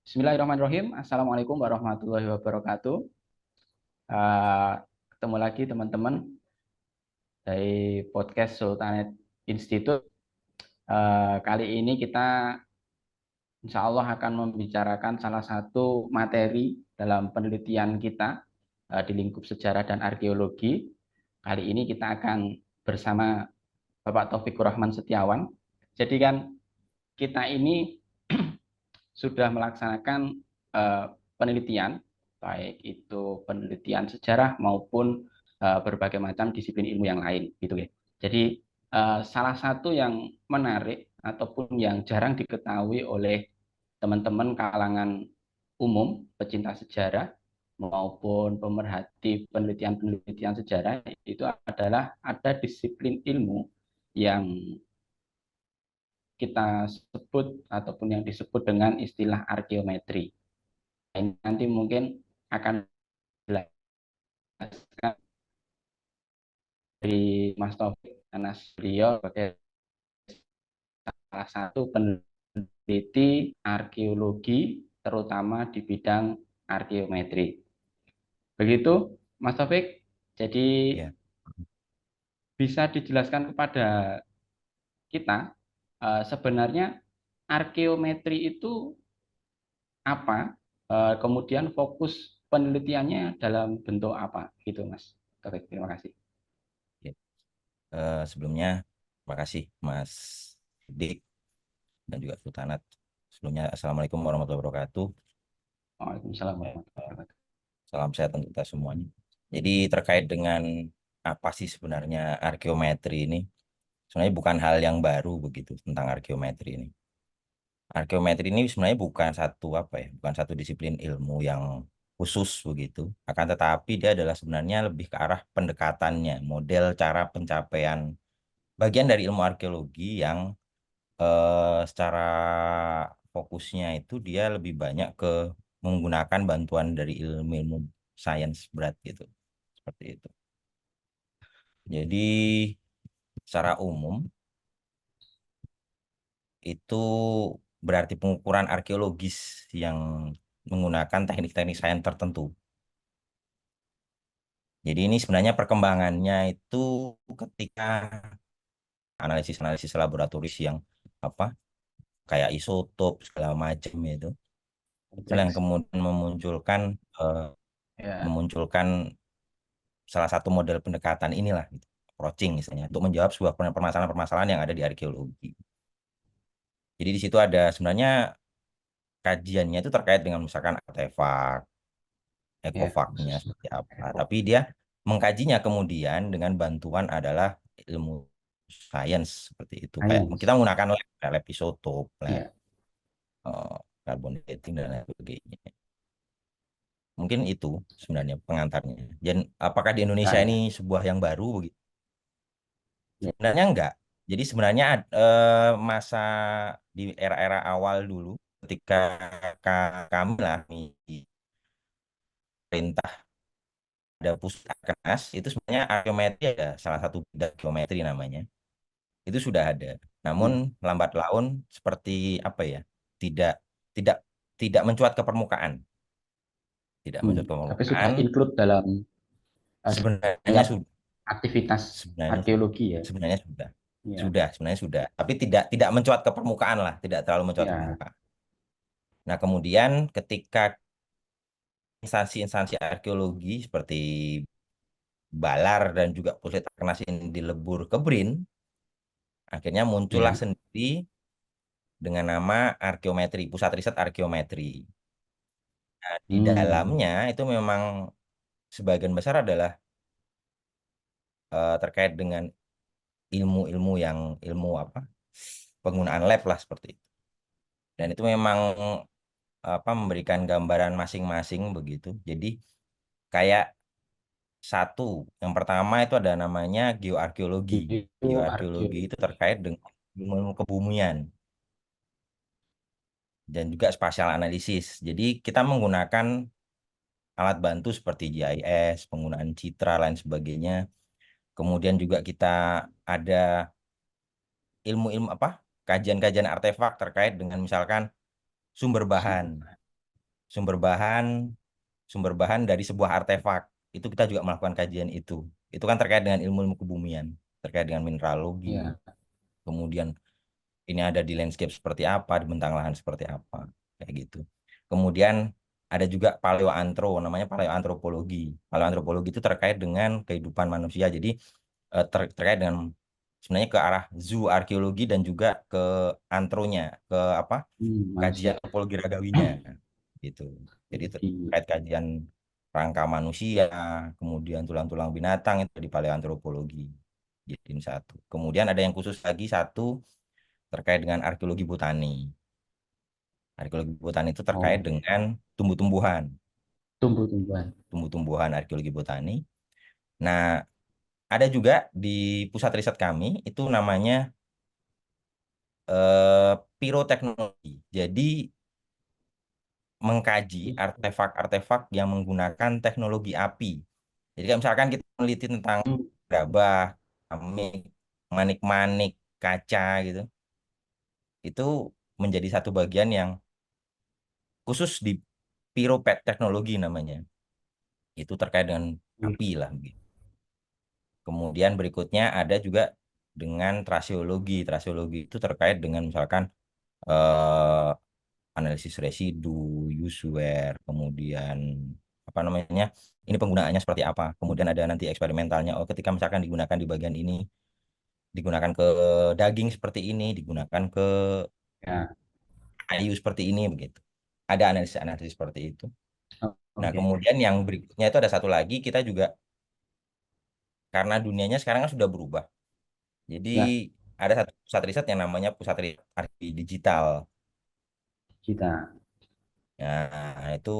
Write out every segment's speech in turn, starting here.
Bismillahirrahmanirrahim. Assalamualaikum warahmatullahi wabarakatuh. Eh, Ketemu lagi teman-teman dari podcast Sultanet Institute. Kali ini kita insya Allah akan membicarakan salah satu materi dalam penelitian kita di lingkup sejarah dan arkeologi. Kali ini kita akan bersama Bapak Taufikur Rahman Setiawan. Jadi kan kita ini sudah melaksanakan uh, penelitian, baik itu penelitian sejarah maupun berbagai macam disiplin ilmu yang lain, gitu ya. Jadi salah satu yang menarik ataupun yang jarang diketahui oleh teman-teman kalangan umum, pecinta sejarah maupun pemerhati penelitian-penelitian sejarah itu adalah ada disiplin ilmu yang kita sebut ataupun yang disebut dengan istilah arkeometri. Ini nanti mungkin akan dijelaskan dari Mas Taufik karena beliau sebagai salah satu peneliti arkeologi terutama di bidang arkeometri. Begitu Mas Taufik, jadi Ya, bisa dijelaskan kepada kita sebenarnya arkeometri itu apa, kemudian fokus penelitiannya dalam bentuk apa gitu Mas Taufik. Terima kasih. ya. Sebelumnya, terima kasih Mas Dik dan juga Sultanat. Sebelumnya, Assalamualaikum warahmatullahi wabarakatuh. Waalaikumsalam Eh, warahmatullahi wabarakatuh. Salam sehat untuk kita semuanya. Jadi terkait dengan apa sih sebenarnya arkeometri ini? Sebenarnya bukan hal yang baru begitu tentang arkeometri ini. Arkeometri ini sebenarnya bukan satu apa ya, bukan satu disiplin ilmu yang khusus begitu. Akan tetapi dia adalah sebenarnya lebih ke arah pendekatannya, model cara pencapaian bagian dari ilmu arkeologi yang secara fokusnya itu dia lebih banyak ke menggunakan bantuan dari ilmu-ilmu sains berat gitu. Seperti itu. Jadi secara umum itu berarti pengukuran arkeologis yang menggunakan teknik-teknik sains tertentu. Jadi ini sebenarnya perkembangannya itu ketika analisis-analisis laboratoris yang apa kayak isotop segala macam itu. Itulah yang Matrix. kemudian eh, Ya. memunculkan salah satu model pendekatan inilah gitu, approaching misalnya untuk menjawab sebuah permasalahan-permasalahan yang ada di arkeologi. Jadi di situ ada sebenarnya kajiannya itu terkait dengan misalkan artefak, Ya, ekofaknya khusus seperti apa. Eko. Tapi dia mengkajinya kemudian dengan bantuan adalah ilmu sains seperti itu. Kayak kita Science. menggunakan lab isotop, lab Ya. eh, carbon dating dan lain sebagainya. Mungkin itu sebenarnya pengantarnya. Dan apakah di Indonesia ini Ya. sebuah yang baru begitu? Ya. Sebenarnya enggak. Jadi sebenarnya masa di era-era awal dulu ketika kami lah di perintah ada Pusatkernas itu sebenarnya arkeometri ada salah satu bidang geometri namanya. Itu sudah ada. Namun Hmm. lambat laun seperti apa ya? Tidak tidak tidak mencuat ke permukaan. Tidak mencuat ke Tapi permukaan. sudah include dalam Sebenarnya setiap sudah aktivitas sebenarnya arkeologi ya. sebenarnya sudah Ya. sudah sebenarnya sudah tapi tidak tidak mencuat ke permukaan lah, tidak terlalu mencuat ke Ya. permukaan. Nah, kemudian ketika instansi-instansi arkeologi seperti Balar dan juga Pusat ini dilebur ke BRIN, akhirnya muncullah Ya. sendiri dengan nama arkeometri, Pusat Riset Arkeometri. Nah, di Hmm. dalamnya itu memang sebagian besar adalah terkait dengan ilmu-ilmu yang ilmu apa? Penggunaan lab lah seperti itu. Dan itu memang apa memberikan gambaran masing-masing begitu. Jadi kayak satu, yang pertama itu ada namanya geoarkeologi. Itu Geoarkeologi itu arkeologi. terkait dengan ilmu kebumian dan juga spasial analisis. Jadi kita menggunakan alat bantu seperti GIS, penggunaan citra lain sebagainya. Kemudian juga kita ada ilmu-ilmu apa? Kajian-kajian artefak terkait dengan misalkan sumber bahan. sumber bahan dari sebuah artefak. Itu kita juga melakukan kajian itu. Itu kan terkait dengan ilmu-ilmu kebumian, terkait dengan mineralogi. Ya. Kemudian ini ada di landscape seperti apa, di bentang lahan seperti apa, kayak gitu. Kemudian ada juga paleoantro, namanya paleoantropologi. Paleoantropologi itu terkait dengan kehidupan manusia. Jadi terkait dengan sebenarnya ke arah zooarkeologi dan juga ke antronya, ke apa? Kajian Manusia. topologi ragawinya gitu. Jadi Di, terkait kajian rangka manusia, kemudian tulang-tulang binatang itu di paleoantropologi. Jadi ini satu. Kemudian ada yang khusus lagi satu terkait dengan arkeologi botani. Arkeologi botani itu terkait oh, dengan tumbuh-tumbuhan, tumbuh-tumbuhan. tumbuh-tumbuhan arkeologi botani. Nah, ada juga di pusat riset kami itu namanya piroteknologi. Jadi mengkaji artefak-artefak yang menggunakan teknologi api. Jadi kalau misalkan kita meneliti tentang Hmm, gabah, keramik, manik-manik, kaca gitu, itu menjadi satu bagian yang khusus di piropet teknologi namanya. Itu terkait dengan api lah. Gitu. Kemudian berikutnya ada juga dengan trasiologi. Trasiologi itu terkait dengan misalkan eh, analisis residu, usewear, kemudian apa namanya, ini penggunaannya seperti apa. Kemudian ada nanti eksperimentalnya. Oh, ketika misalkan digunakan di bagian ini, digunakan ke daging seperti ini, digunakan ke ya, kayu seperti ini, begitu. Ada analisis-analisis seperti itu. Nah, oke. kemudian yang berikutnya itu ada satu lagi, kita juga karena dunianya sekarang kan sudah berubah. Jadi Ya, ada satu pusat riset yang namanya pusat riset arti digital. kita. Nah, itu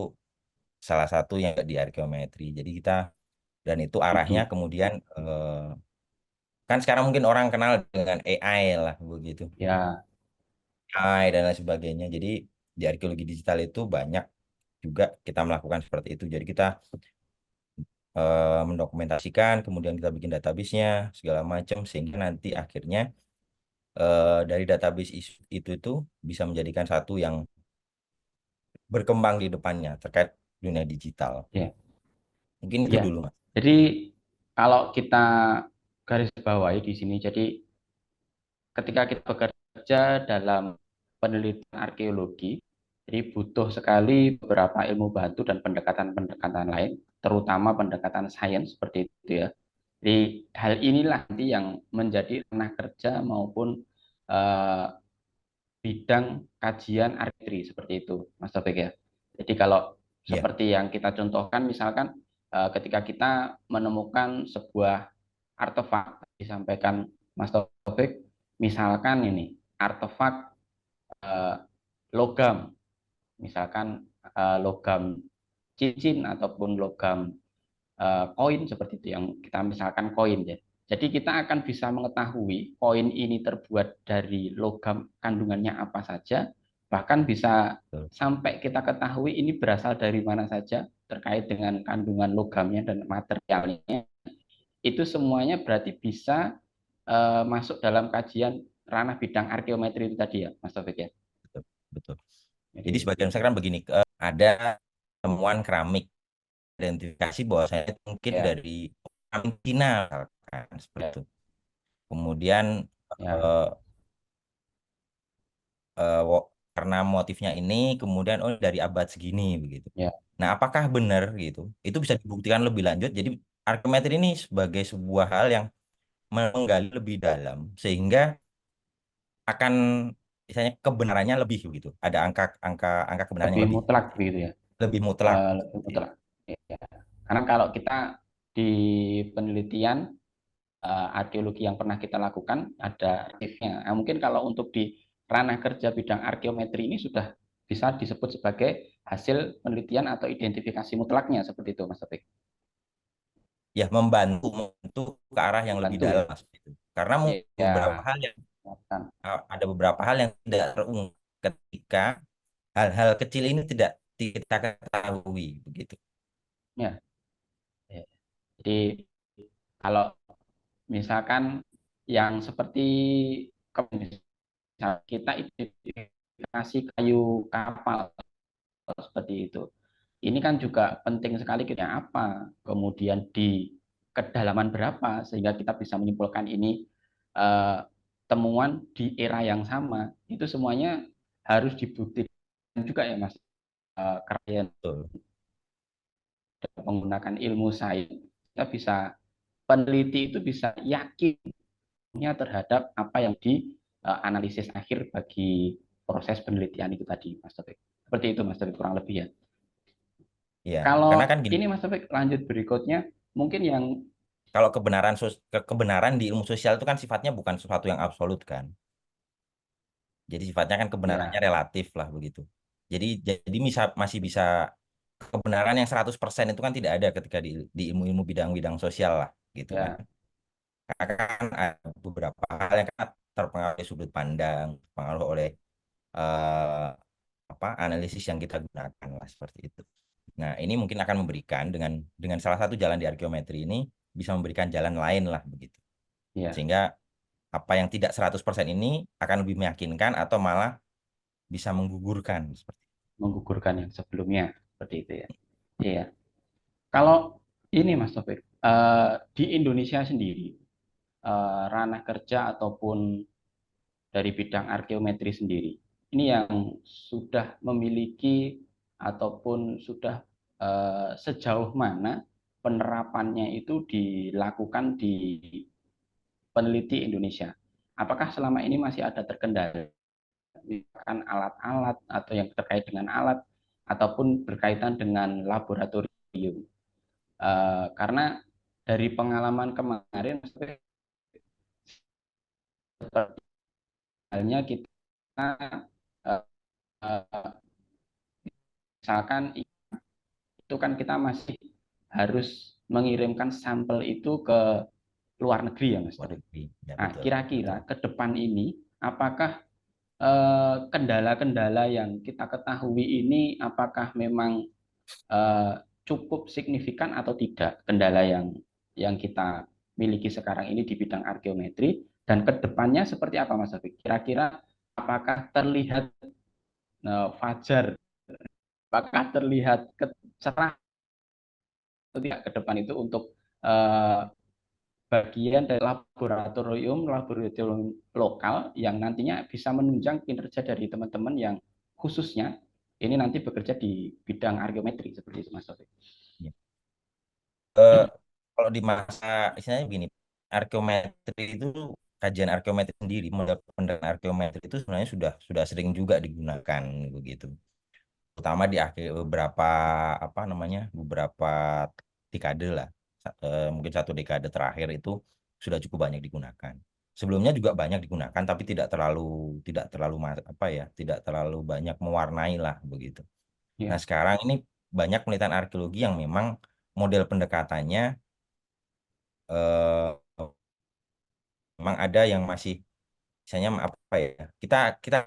salah satu yang di arkeometri. Jadi kita dan itu arahnya Oke. kemudian kan sekarang mungkin orang kenal dengan AI lah begitu. Ya, AI dan lain sebagainya. Jadi di arkeologi digital itu banyak juga kita melakukan seperti itu. Jadi kita mendokumentasikan, kemudian kita bikin database-nya segala macam sehingga nanti akhirnya dari database itu bisa menjadikan satu yang berkembang di depannya terkait dunia digital. ya, Mungkin itu ya. dulu, Mas. Jadi kalau kita garis bawahi di sini, jadi ketika kita bekerja dalam penelitian arkeologi, jadi butuh sekali beberapa ilmu bantu dan pendekatan-pendekatan lain, terutama pendekatan sains seperti itu ya. Jadi hal inilah nanti yang menjadi ranah kerja maupun eh, bidang kajian arkeologi seperti itu, Mas Taufik ya. Jadi kalau Iya, seperti yang kita contohkan, misalkan ketika kita menemukan sebuah artefak, disampaikan Mas Taufik, misalkan ini artefak eh, logam, misalkan logam cincin ataupun logam koin seperti itu yang kita misalkan koin ya. Jadi kita akan bisa mengetahui koin ini terbuat dari logam kandungannya apa saja, bahkan bisa betul. sampai kita ketahui ini berasal dari mana saja terkait dengan kandungan logamnya dan materialnya. Itu semuanya berarti bisa masuk dalam kajian ranah bidang arkeometri itu tadi ya, Mas Taufik ya. Betul, betul. Jadi Jadi sebagian misalkan begini, ada temuan keramik, identifikasi bahwa saya mungkin ya, dari keramik Cina, misalkan, seperti ya, itu. Kemudian ya, eh, karena motifnya ini, kemudian oh dari abad segini begitu. ya. Nah, apakah benar gitu? Itu bisa dibuktikan lebih lanjut. Jadi arkeometri ini sebagai sebuah hal yang menggali lebih dalam sehingga akan misalnya kebenarannya lebih begitu. Ada angka angka angka kebenarannya Lebih lebih mutlak begitu ya. lebih mutlak. Lebih mutlak. Ya. Karena kalau kita di penelitian arkeologi yang pernah kita lakukan ada artifnya. Nah, mungkin kalau untuk di ranah kerja bidang arkeometri ini sudah bisa disebut sebagai hasil penelitian atau identifikasi mutlaknya seperti itu Mas Topik. Ya, membantu ke arah yang lebih Bantu ya. dalam Mas, gitu. Karena beberapa Ya, hal yang kan. ada beberapa hal yang tidak terungkap ketika hal-hal kecil ini tidak kita ketahui begitu. Ya. Ya. Jadi kalau misalkan yang seperti kita identifikasi kayu kapal seperti itu. Ini kan juga penting sekali kita apa, kemudian di kedalaman berapa sehingga kita bisa menyimpulkan ini eh, temuan di era yang sama. Itu semuanya harus dibuktikan juga ya Mas. Kalian Betul. menggunakan ilmu sains, kita bisa peneliti itu bisa yakinnya terhadap apa yang di analisis akhir bagi proses penelitian itu tadi, Mas Taufik. Seperti itu, Mas Taufik, kurang lebih ya. Ya, karena kan Kalau gini, ini Mas Taufik lanjut berikutnya, mungkin yang kalau kebenaran di ilmu sosial itu kan sifatnya bukan sesuatu yang absolut kan. Jadi sifatnya kan kebenarannya ya relatif lah begitu. Jadi masih bisa kebenaran yang 100% itu kan tidak ada ketika di ilmu-ilmu bidang-bidang sosial lah gitu kan. ya Karena kan ada beberapa hal yang kan terpengaruh oleh sudut pandang, terpengaruh oleh eh, analisis yang kita gunakan lah seperti itu. Nah, ini mungkin akan memberikan dengan salah satu jalan di arkeometri ini bisa memberikan jalan lain lah begitu. ya Sehingga apa yang tidak 100% ini akan lebih meyakinkan atau malah bisa menggugurkan seperti itu. menggugurkan yang sebelumnya seperti itu ya. Iya. Kalau ini Mas Taufik, di Indonesia sendiri ranah kerja ataupun dari bidang arkeometri sendiri. Ini yang sudah memiliki ataupun sudah sejauh mana penerapannya itu dilakukan di peneliti Indonesia. Apakah selama ini masih ada terkendala misalkan alat-alat atau yang terkait dengan alat ataupun berkaitan dengan laboratorium? Karena dari pengalaman kemarin seperti halnya kita uh, misalkan itu kan kita masih harus mengirimkan sampel itu ke luar negeri ya Mas Luar Taufik. negeri. Ya Nah, betul, betul. kira-kira ke depan ini apakah kendala-kendala yang kita ketahui ini apakah memang eh, cukup signifikan atau tidak kendala yang kita miliki sekarang ini di bidang arkeometri dan kedepannya seperti apa Mas Taufik? Kira-kira apakah terlihat fajar, apakah terlihat cerah atau tidak ke depan itu untuk eh, bagian dari laboratorium lokal yang nantinya bisa menunjang kinerja dari teman-teman yang khususnya ini nanti bekerja di bidang arkeometri seperti itu Mas Taufik. Ya. Eh, Kalau di masa istilahnya begini, arkeometri itu kajian arkeometri sendiri, model penelitian arkeometri itu sebenarnya sudah sering juga digunakan begitu. Terutama di akhir beberapa dekade lah. Mungkin 1 dekade terakhir itu sudah cukup banyak digunakan. Sebelumnya juga banyak digunakan tapi tidak terlalu banyak mewarnai lah begitu. Nah, Ya, sekarang ini banyak penelitian arkeologi yang memang model pendekatannya eh, memang ada yang masih misalnya apa ya, kita kita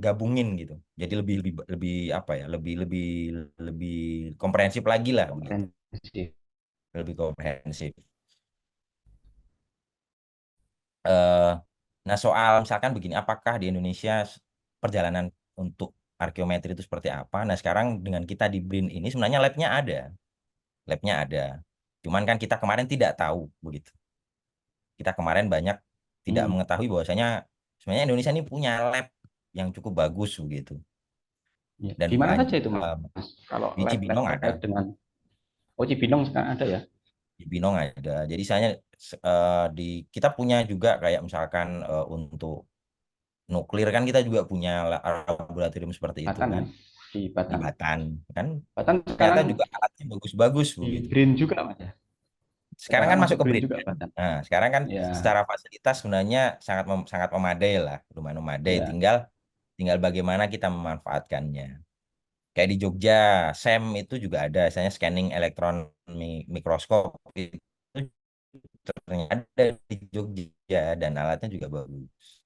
gabungin gitu, jadi lebih lebih lebih apa ya lebih lebih lebih komprehensif lagi lah begitu, komprehensif. lebih komprehensif. eh nah, soal misalkan begini, apakah di Indonesia perjalanan untuk arkeometri itu seperti apa? Nah, sekarang dengan kita di BRIN ini sebenarnya labnya ada, cuman kan kita kemarin tidak tahu begitu. Kita kemarin banyak tidak Hmm. mengetahui bahwasanya sebenarnya Indonesia ini punya lab yang cukup bagus begitu, Ya. dan Di mana banyak saja itu Mas? Kalau di lab-lab Cibinong ada. terkait dengan Cibinong sekarang ada ya? Di Binong ada. Jadi saya di kita punya juga kayak misalkan untuk nuklir kan kita juga punya laboratorium seperti itu Batan kan ya? Di di Batan. Batan kan, Batan ternyata sekarang juga alatnya bagus-bagus di begitu. BRIN juga Mas ya? Sekarang Sekarang kan masuk masuk ke BRIN BRIN juga kan. Batan. Nah, sekarang kan Ya, secara fasilitas sebenarnya sangat memadai lah, lumayan memadai. ya. Tinggal tinggal bagaimana kita memanfaatkannya. Kayak di Jogja, SEM itu juga ada, misalnya scanning elektron mikroskop itu ternyata ada di Jogja dan alatnya juga bagus.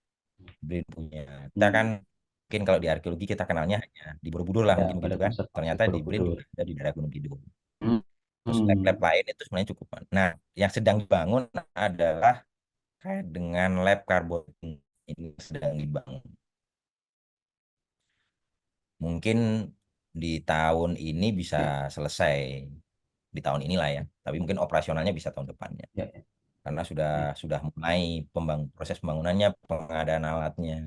Brin punya. Kita kan Hmm. mungkin kalau di arkeologi kita kenalnya hanya di Borobudur lah Ya, mungkin gitu Balai kan. Konservasi Ternyata di Brin Borobudur. juga ada di daerah Gunung Kidul. Hmm. Terus lab-lab Hmm. lain itu sebenarnya cukup. Nah, yang sedang dibangun adalah kayak dengan lab karbon ini sedang dibangun. Mungkin di tahun ini bisa Ya, selesai di tahun inilah ya. Tapi mungkin operasionalnya bisa tahun depannya. ya, ya, Karena sudah mulai proses pembangunannya, pengadaan alatnya.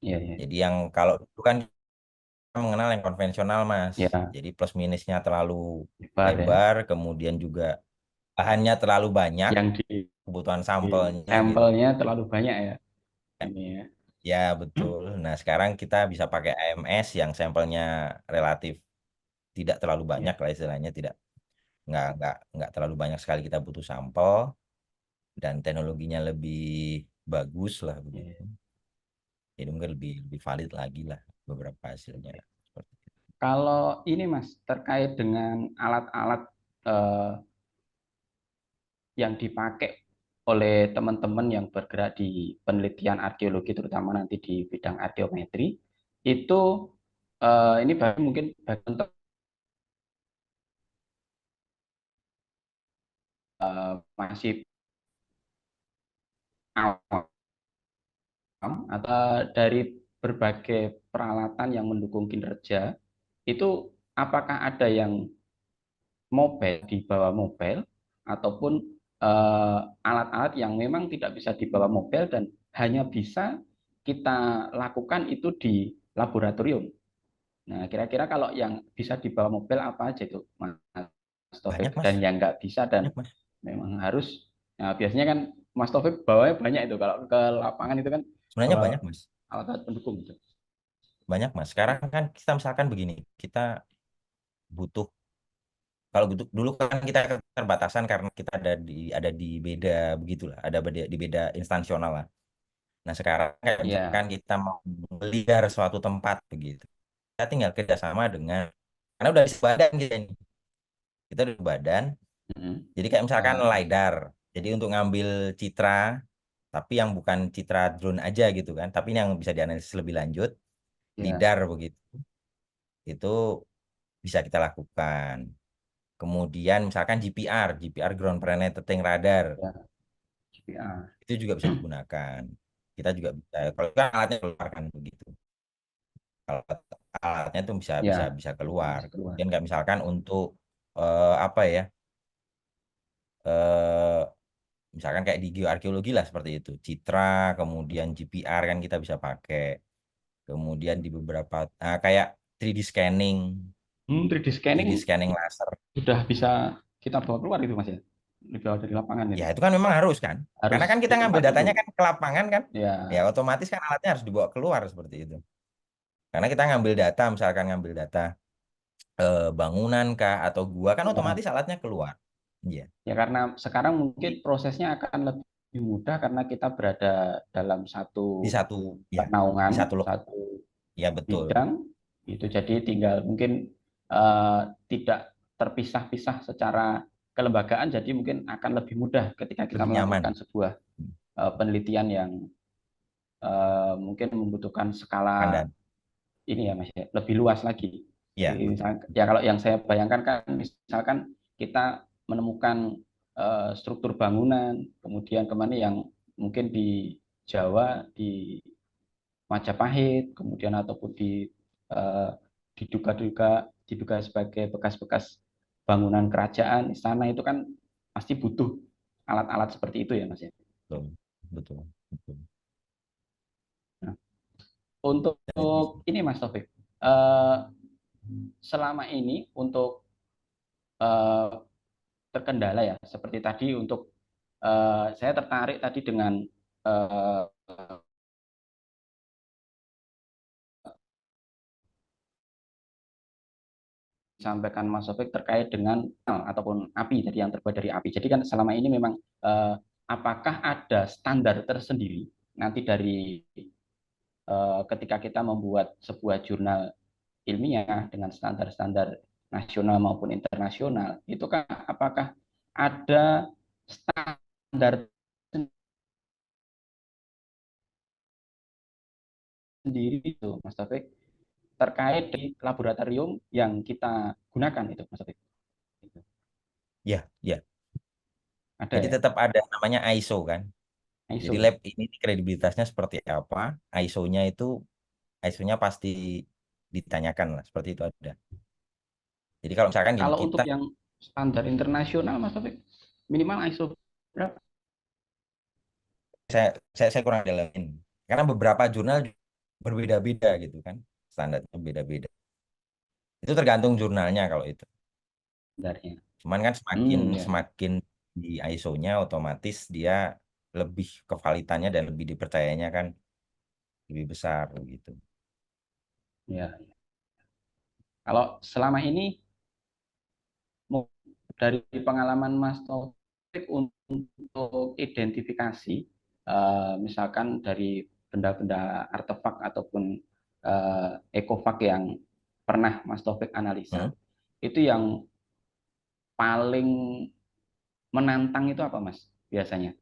ya, ya, Jadi yang kalau dulu kan kita mengenal yang konvensional, Mas. ya, Jadi plus minusnya terlalu lebar ya. lebar, kemudian juga bahannya terlalu banyak, Yang kebutuhan di sampelnya gitu. sampelnya terlalu banyak ya. Ini ya. Ya, betul. Nah, sekarang kita bisa pakai AMS yang sampelnya relatif tidak terlalu Ya, banyak lah istilahnya, tidak nggak terlalu banyak sekali kita butuh sampel dan teknologinya lebih bagus lah ya, begitu. ya. Jadi mungkin lebih valid lagi lah beberapa hasilnya. Seperti itu. Kalau ini Mas terkait dengan alat-alat eh, yang dipakai oleh teman-teman yang bergerak di penelitian arkeologi terutama nanti di bidang arkeometri itu ini baru mungkin untuk masih awam atau dari berbagai peralatan yang mendukung kinerja itu apakah ada yang mobile dibawa mobile ataupun alat-alat yang memang tidak bisa dibawa mobile dan hanya bisa kita lakukan itu di laboratorium. Nah, kira-kira kalau yang bisa dibawa mobil apa aja itu, Mas Banyak, Taufik? Mas. Dan yang nggak bisa dan Banyak, Mas. memang harus, nah biasanya kan Mas Taufik bawanya banyak itu. Kalau ke lapangan itu kan Sebenarnya banyak, bawa Mas. alat-alat pendukung gitu. Banyak, Mas. Sekarang kan kita misalkan begini, kita butuh kalau dulu kan kita keterbatasan karena kita ada di beda begitulah, di beda instansional lah. Nah, sekarang kayak misalkan Ya, kita mau melidar suatu tempat begitu. Kita tinggal kerjasama dengan karena udah di badan kita ini. Kita udah di badan. mm, Jadi kayak misalkan ya, LiDAR. Jadi untuk ngambil citra tapi yang bukan citra drone aja gitu kan, tapi ini yang bisa dianalisis lebih lanjut, ya, LiDAR begitu. Itu bisa kita lakukan. Kemudian misalkan GPR Ground Penetrating Radar, ya, GPR. itu juga bisa digunakan. Kita juga bisa, kalau kan alatnya keluar kan begitu. Kalau alatnya itu bisa bisa Ya, bisa keluar. bisa keluar. Kemudian nggak misalkan untuk apa ya, eh, misalkan kayak di geoarkeologi lah seperti itu. Citra, kemudian GPR kan kita bisa pakai. Kemudian di beberapa, kayak 3D scanning, 3D 3D scanning scanning laser. sudah bisa kita bawa keluar itu Mas ya? Dibawa dari lapangan Ya itu. itu kan memang harus kan. Harus Karena kan di kita ngambil tempat itu. datanya kan ke lapangan kan. Ya Ya, otomatis kan alatnya harus dibawa keluar seperti itu. Karena kita ngambil data, misalkan ngambil data bangunan kah atau gua kan ya. otomatis alatnya keluar. Iya. Ya karena sekarang mungkin Di, prosesnya akan lebih mudah karena kita berada dalam di satu satu ya, di naungan, satu satu ya betul. bidang, itu jadi tinggal mungkin tidak terpisah-pisah secara kelembagaan, jadi mungkin akan lebih mudah ketika kita Lebih nyaman. melakukan sebuah penelitian yang mungkin membutuhkan skala Pandan. ini ya Mas ya, lebih luas lagi. Ya betul. Ya kalau yang saya bayangkan kan misalkan kita menemukan struktur bangunan, kemudian kemana yang mungkin di Jawa, di Majapahit, kemudian ataupun eh, diduga sebagai bekas-bekas bangunan kerajaan istana itu kan pasti butuh alat-alat seperti itu ya Mas ya. Betul. Betul. Betul. Nah, untuk Jadi bisa. ini Mas Taufik, eh, selama ini untuk eh, terkendala ya seperti tadi untuk saya tertarik tadi dengan eh, disampaikan Mas Sofik terkait dengan ataupun api jadi yang terbuat dari api. Jadi kan selama ini memang apakah ada standar tersendiri nanti dari ketika kita membuat sebuah jurnal ilmiah dengan standar-standar nasional maupun internasional itu kan apakah ada standar sendiri itu Mas Taufik terkait di laboratorium yang kita gunakan itu Mas Taufik. Ya, ya. Ada Jadi ya tetap ada namanya ISO kan. Jadi ISO. lab ini kredibilitasnya seperti apa? ISO-nya itu ISO-nya pasti ditanyakan lah, seperti itu ada. Jadi kalau misalkan gini, Kalau kita untuk yang standar internasional, Mas Taufik, minimal ISO berapa? saya kurang dalamin karena beberapa jurnal berbeda-beda gitu kan, standarnya beda-beda. Itu tergantung jurnalnya kalau itu. Standarnya. Cuman kan semakin Ya, ya, semakin di ISO-nya otomatis dia lebih kevalitannya dan lebih dipercayanya kan lebih besar gitu. ya. Kalau selama ini dari pengalaman Mas Taufik untuk identifikasi, misalkan dari benda-benda artefak ataupun ekofak yang pernah Mas Taufik Hmm? analisa, itu yang paling menantang itu apa, Mas? Biasanya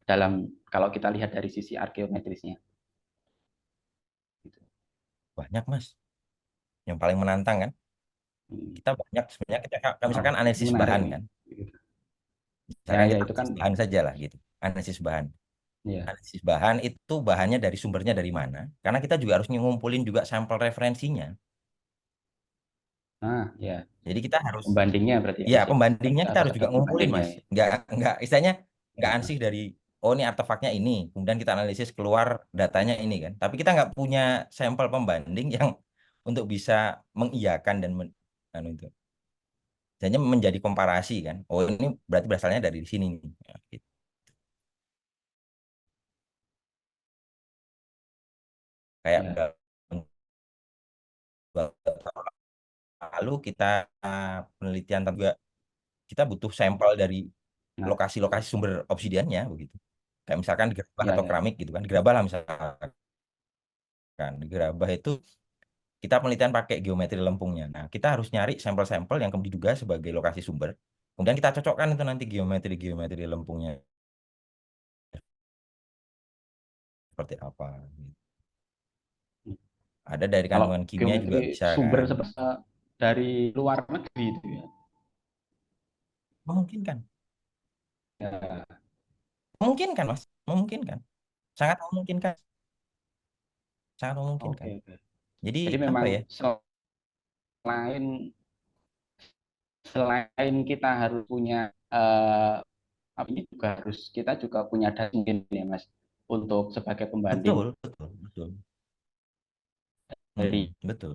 dalam kalau kita lihat dari sisi arkeometrisnya. Banyak Mas. Yang paling menantang kan, Hmm. kita banyak sebenarnya kita Oh, misalkan itu analisis menarik bahan nih. kan. Ya, Misalkan ya kita itu kan, analisis bahan saja lah gitu. Analisis bahan. ya. Analisis bahan itu bahannya dari sumbernya dari mana? Karena kita juga harus ngumpulin juga sampel referensinya. Nah, ya. Jadi kita harus, Pembandingnya berarti ya, ya istilahnya pembandingnya kita ada harus satu juga ngumpulin pembandingnya Mas. ya. Nggak istilahnya nggak Nah, ansih dari oh ini artefaknya ini, kemudian kita analisis keluar datanya ini kan. Tapi kita nggak punya sampel pembanding yang untuk bisa mengiyakan dan anu itu. Hanya menjadi komparasi kan. Oh ini berarti berasalnya dari sini nih. Ya, gitu. Kayak ya, udah lalu kita penelitian juga kita butuh sampel dari nah, lokasi-lokasi sumber obsidiannya begitu. Kayak misalkan di gerabah ya, atau ya, keramik gitu kan. Di gerabah lah misalkan. Di gerabah itu kita penelitian pakai geometri lempungnya. Nah, kita harus nyari sampel-sampel yang kemudian diduga sebagai lokasi sumber. Kemudian kita cocokkan itu nanti geometri lempungnya seperti apa. Gitu. Ada dari kalau kandungan kimia juga geometri bisa sumber kan. dari luar negeri itu ya. Memungkinkan. Ya, Memungkinkan, Mas. Memungkinkan. Sangat memungkinkan. Sangat oke, memungkinkan. oke. Jadi Jadi apa memang ya? selain selain kita harus punya ini juga harus kita juga punya data mungkin ya Mas untuk sebagai pembanding Betul, betul, betul. dari Betul.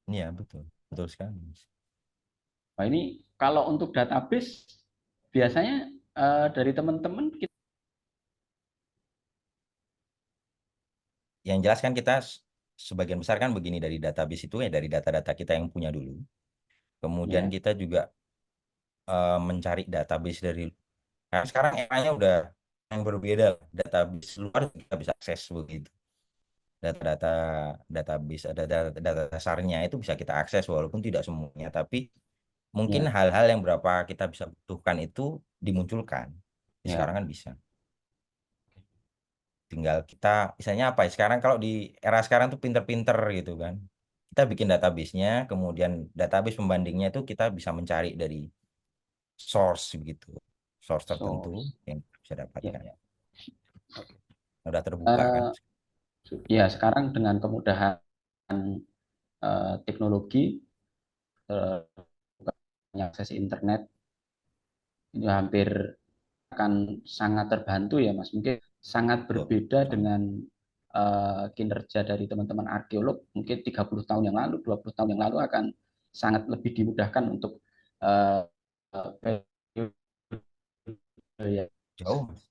Iya, betul. Betul sekali, Mas. nah ini kalau untuk database biasanya dari teman-teman kita Yang jelas kan kita sebagian besar kan begini dari database itu ya dari data-data kita yang punya dulu. Kemudian ya, kita juga mencari database dari nah, sekarang eranya udah yang berbeda. Database luar kita bisa akses begitu. Data-data database ada data dasarnya itu bisa kita akses walaupun tidak semuanya, tapi mungkin ya, hal-hal yang berapa kita bisa butuhkan itu dimunculkan. Sekarang ya, kan bisa. Tinggal kita misalnya apa ya? Sekarang kalau di era sekarang tuh pinter-pinter gitu kan. Kita bikin database-nya, kemudian database pembandingnya itu kita bisa mencari dari source gitu. Source tertentu source yang kita bisa ya, dapatkan. ya. Udah terbuka kan. Eh, ya sekarang dengan kemudahan teknologi eh, akses internet itu hampir akan sangat terbantu ya Mas. Mungkin sangat Tuh, berbeda sangat. dengan kinerja dari teman-teman arkeolog mungkin 30 tahun yang lalu, 20 tahun yang lalu akan sangat lebih dimudahkan untuk uh, ya, Jauh, Mas.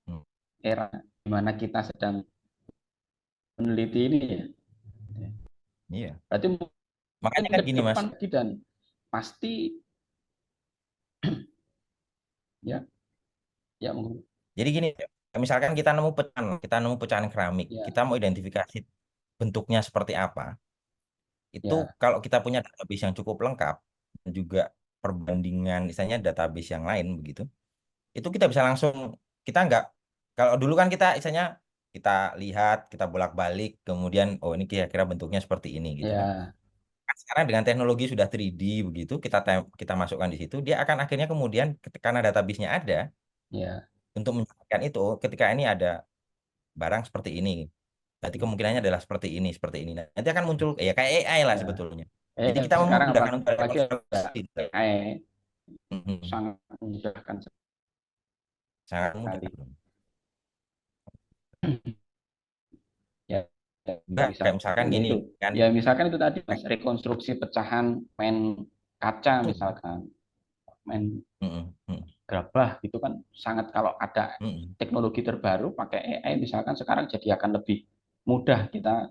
Hmm, era di mana kita sedang meneliti ini ya. iya. Berarti mungkin Makanya kan ke gini, Mas. depan dan pasti ya, ya mungkin Jadi gini, misalkan kita nemu pecahan keramik, ya, kita mau identifikasi bentuknya seperti apa. Itu ya, kalau kita punya database yang cukup lengkap dan juga perbandingan misalnya database yang lain begitu, itu kita bisa langsung kita nggak kalau dulu kan kita misalnya kita lihat, kita bolak-balik, kemudian oh ini kira-kira bentuknya seperti ini gitu kan. ya, Sekarang dengan teknologi sudah 3D begitu, kita masukkan di situ, dia akan akhirnya kemudian karena database-nya ada ya, untuk menjelaskan itu ketika ini ada barang seperti ini. Berarti kemungkinannya adalah seperti ini, seperti ini. Nah, nanti akan muncul ya kayak AI lah Ya. sebetulnya. Jadi kita Sekarang memudahkan untuk apalagi ada rekonstruksi. AI Mm-mm. sangat memudahkan Sangat mudah. sekali. Ya, ya, Enggak, kayak misalkan misalkan ya gini itu. kan. Ya misalkan itu tadi Mas, rekonstruksi pecahan main kaca misalkan, main Mm-mm. Mm-mm. gerabah gitu kan sangat, kalau ada Mm-mm. teknologi terbaru pakai AI misalkan sekarang jadi akan lebih mudah kita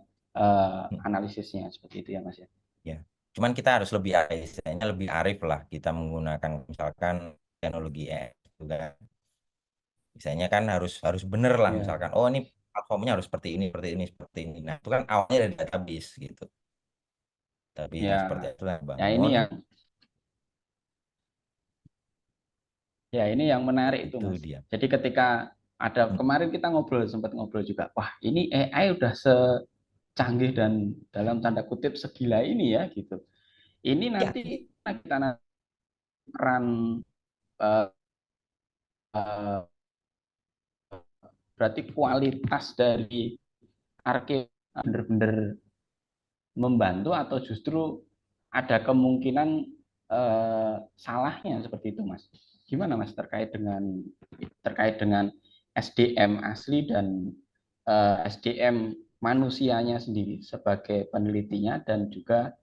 Mm-mm. analisisnya seperti itu ya Mas ya. Ya, cuman kita harus lebih istilahnya lebih arif lah kita menggunakan misalkan teknologi AI juga. Misalnya kan harus harus bener lah Ya, misalkan, oh ini platformnya harus seperti ini, seperti ini, seperti ini. Nah, itu kan awalnya dari database gitu. Tapi ya, yang seperti itu lah ya ini bangun, yang ya ini yang menarik itu itu Mas. dia. Jadi ketika ada Hmm. kemarin kita ngobrol, sempat ngobrol juga, wah ini AI udah secanggih dan dalam tanda kutip segila ini ya gitu. Ini Ya, nanti kita run uh, uh, berarti kualitas dari archive benar-benar membantu atau justru ada kemungkinan salahnya seperti itu Mas. Gimana Mas terkait dengan SDM asli dan SDM manusianya sendiri sebagai penelitinya dan juga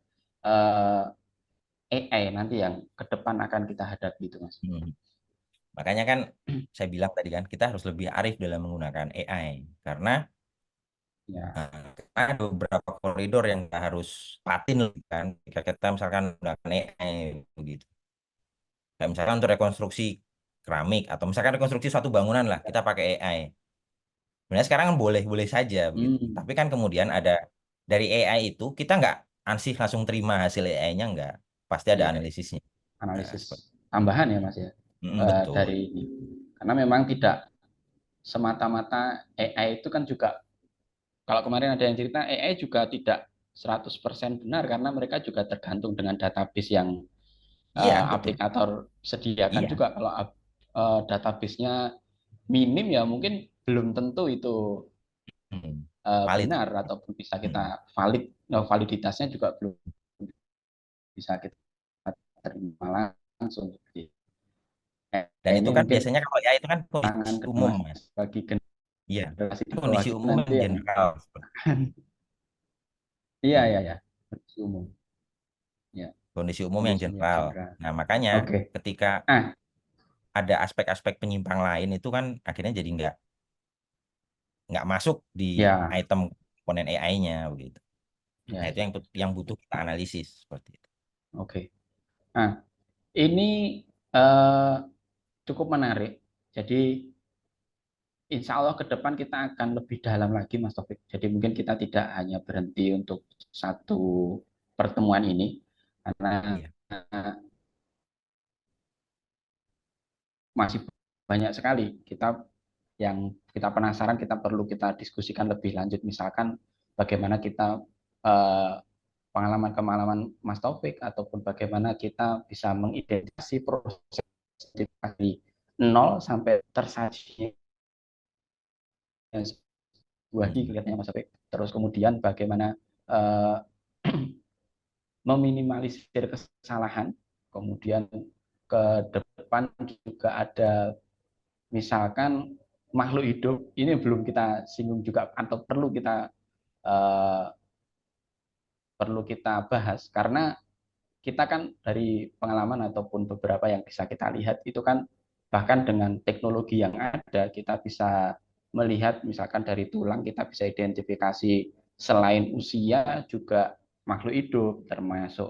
AI nanti yang ke depan akan kita hadapi itu Mas. hmm. Makanya kan saya bilang tadi kan kita harus lebih arif dalam menggunakan AI karena Ya, ada beberapa koridor yang kita harus patin kan jika kita misalkan menggunakan AI begitu. Kayak misalkan untuk rekonstruksi keramik atau misalkan rekonstruksi suatu bangunan lah kita pakai AI. Sebenarnya sekarang kan boleh-boleh saja begitu. hmm, Tapi kan kemudian ada dari AI itu kita nggak ansih langsung terima hasil AI-nya nggak. Pasti ada iya, analisisnya. Nah, analisis seperti tambahan ya Mas ya. betul. Dari ini. Karena memang tidak semata-mata AI itu kan juga, kalau kemarin ada yang cerita AI juga tidak 100% benar karena mereka juga tergantung dengan database yang Iya, betul. aplikator sediakan Iya. juga. Kalau database-nya minim ya mungkin belum tentu itu Hmm. Valid. benar ataupun bisa Hmm. kita validitasnya juga belum bisa kita terima langsung. Dan Ini itu kan mungkin biasanya kalau AI itu kan tangan kondisi kedua umum, Mas Mas. bagi Iya. generasi di bawah Kondisi kita umum nanti yang yang general. iya Hmm. iya ya umum ya, Kondisi umum yang kondisinya general. general. Nah, makanya Oke. ketika Ah, ada aspek-aspek penyimpang lain itu kan akhirnya jadi nggak masuk di ya, item komponen AI-nya begitu. Nah, ya, itu ya. yang butuh kita analisis seperti itu. Oke. Nah, ini eh, cukup menarik. Jadi, insya Allah ke depan kita akan lebih dalam lagi, Mas Taufik. Jadi, mungkin kita tidak hanya berhenti untuk satu pertemuan ini, karena Iya. masih banyak sekali yang kita penasaran, kita perlu kita diskusikan lebih lanjut. Misalkan bagaimana kita eh, pengalaman-pengalaman Mas Taufik ataupun bagaimana kita bisa mengidentifikasi proses dari nol sampai tersajinya sebuah Mm-mm. kelihatannya Mas Taufik. Terus kemudian bagaimana uh, meminimalisir kesalahan, kemudian ke depan juga ada misalkan makhluk hidup ini belum kita singgung juga atau uh, perlu kita bahas karena kita kan dari pengalaman ataupun beberapa yang bisa kita lihat itu kan bahkan dengan teknologi yang ada kita bisa melihat misalkan dari tulang kita bisa identifikasi selain usia juga makhluk hidup termasuk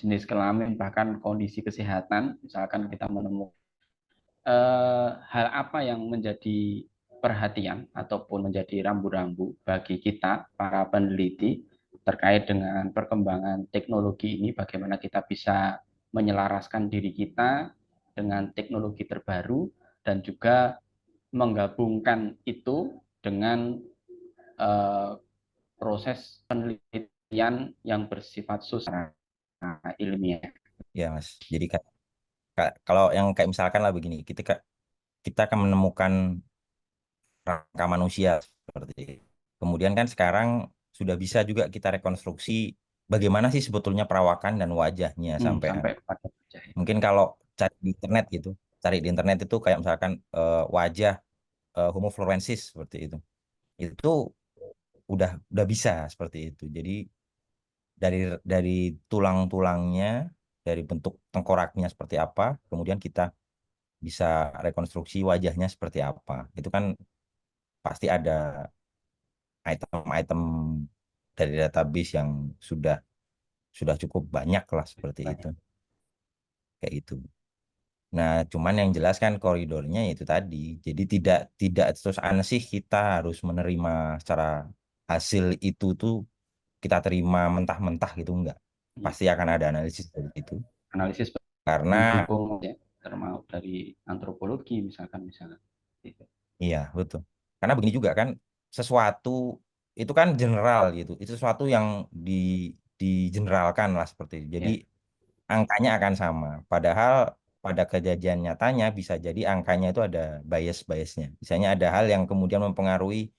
jenis kelamin bahkan kondisi kesehatan misalkan kita menemukan hal apa yang menjadi perhatian ataupun menjadi rambu-rambu bagi kita para peneliti terkait dengan perkembangan teknologi ini, bagaimana kita bisa menyelaraskan diri kita dengan teknologi terbaru dan juga menggabungkan itu dengan eh, proses penelitian yang bersifat sosial ilmiah. Ya, Mas. Jadi kalau yang kayak misalkan lah begini, kita akan menemukan rangka manusia seperti itu. Kemudian kan sekarang sudah bisa juga kita rekonstruksi bagaimana sih sebetulnya perawakan dan wajahnya sampean. Sampai kepada wajah. Mungkin kalau cari di internet gitu, cari di internet itu kayak misalkan wajah Homo florensis seperti itu. Itu udah bisa seperti itu. Jadi dari tulang-tulangnya, dari bentuk tengkoraknya seperti apa, kemudian kita bisa rekonstruksi wajahnya seperti apa. Itu kan pasti ada item-item dari database yang sudah cukup banyak lah seperti itu. Banyak. Kayak itu. Nah, cuman yang jelas kan koridornya itu tadi. Jadi tidak terus aneh kita harus menerima secara hasil itu tuh kita terima mentah-mentah gitu enggak. Ya. Pasti akan ada analisis dari itu. Analisis Karena pendukung ya, termasuk dari antropologi misalkan gitu. iya, betul. Karena begini juga kan sesuatu itu kan general gitu. Itu sesuatu yang di digeneralkan lah seperti itu. Jadi Ya, angkanya akan sama. Padahal pada kejadian nyatanya bisa jadi angkanya itu ada bias-biasnya. Misalnya ada hal yang kemudian mempengaruhi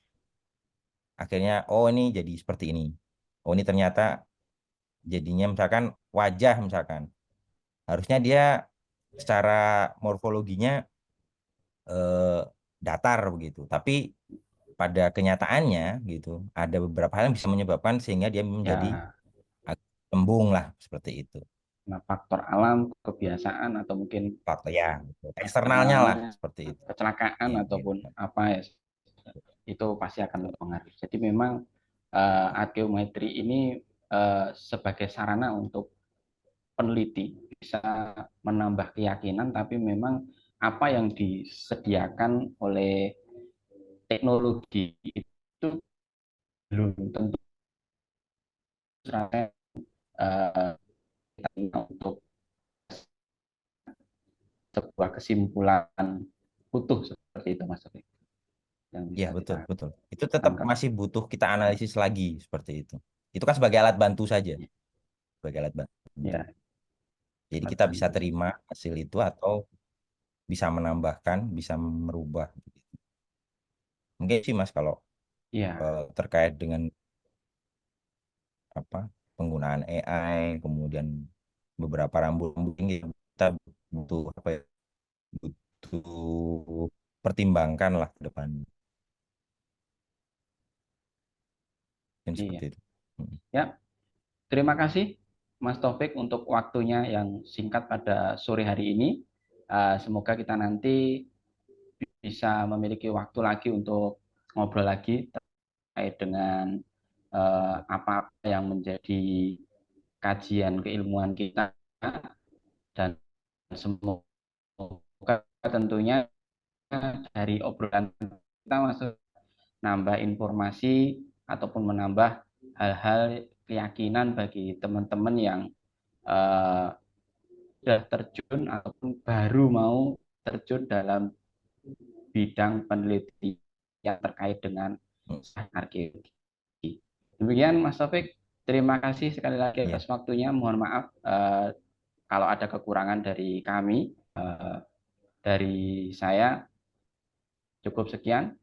akhirnya oh ini jadi seperti ini. Oh ini ternyata jadinya misalkan wajah misalkan. Harusnya dia secara morfologinya eh, datar begitu. Tapi pada kenyataannya gitu ada beberapa hal yang bisa menyebabkan sehingga dia menjadi ya, tembung lah seperti itu. nah, faktor alam, kebiasaan atau mungkin Faktor ya, betul. Eksternalnya lah eksternalnya, seperti itu. kecelakaan Iya, iya. ataupun apa ya, itu pasti akan mempengaruhi. Jadi memang arkeometri ini sebagai sarana untuk peneliti bisa menambah keyakinan, tapi memang apa yang disediakan oleh teknologi itu belum tentu uh, untuk sebuah kesimpulan utuh seperti itu, Mas Taufik, yang Iya, bisa betul, kita betul. Itu tetap tangkap. masih butuh kita analisis lagi seperti itu. Itu kan sebagai alat bantu saja, sebagai alat bantu. Ya, Jadi alat kita bisa bantu saja. terima hasil itu atau bisa menambahkan, bisa merubah. Mungkin sih Mas kalau Ya, terkait dengan apa penggunaan AI, kemudian beberapa rambu-rambu ini kita butuh apa ya? Butuh pertimbangkan lah ke depan. Mungkin iya. seperti itu. Hmm. Ya, terima kasih Mas Taufik untuk waktunya yang singkat pada sore hari ini. Semoga kita nanti bisa memiliki waktu lagi untuk ngobrol lagi terkait dengan apa yang menjadi kajian keilmuan kita, dan semoga tentunya dari obrolan kita masuk nambah informasi ataupun menambah hal-hal keyakinan bagi teman-teman yang uh, sudah terjun ataupun baru mau terjun dalam bidang penelitian yang terkait dengan Hmm. arkeologi. Demikian Mas Taufik, terima kasih sekali lagi Iya. atas waktunya. Mohon maaf kalau ada kekurangan dari kami. Dari saya cukup sekian.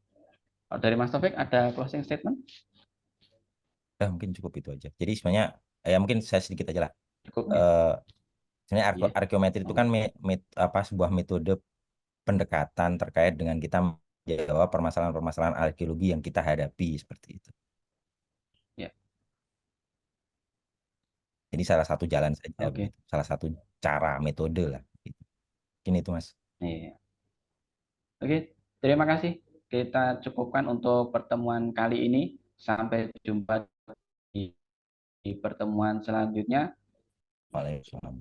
Dari Mas Taufik ada closing statement? Mungkin cukup itu aja. Jadi sebenarnya ya mungkin saya sedikit aja lah. Cukup ya? Eh, Sebenarnya Iya. arkeometri itu kan Oh, apa sebuah metode pendekatan terkait dengan kita menjawab permasalahan-permasalahan arkeologi yang kita hadapi seperti itu. ya. Jadi salah satu jalan saja Oke. begitu, salah satu cara metode lah. Gitu. Mungkin itu Mas. Iya. Oke, terima kasih. Kita cukupkan untuk pertemuan kali ini. Sampai jumpa di pertemuan selanjutnya. Waalaikumsalam.